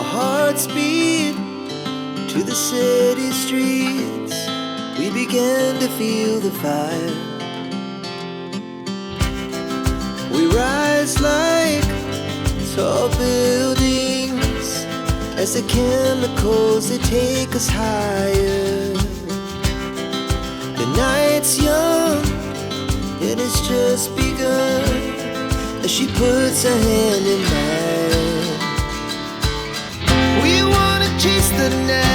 Our hearts beat to the city streets. We began to feel the fire. We rise like tall buildings as the chemicals, they take us higher. The night's young, it has just begun, as she puts her hand in mine. We wanna chase the night.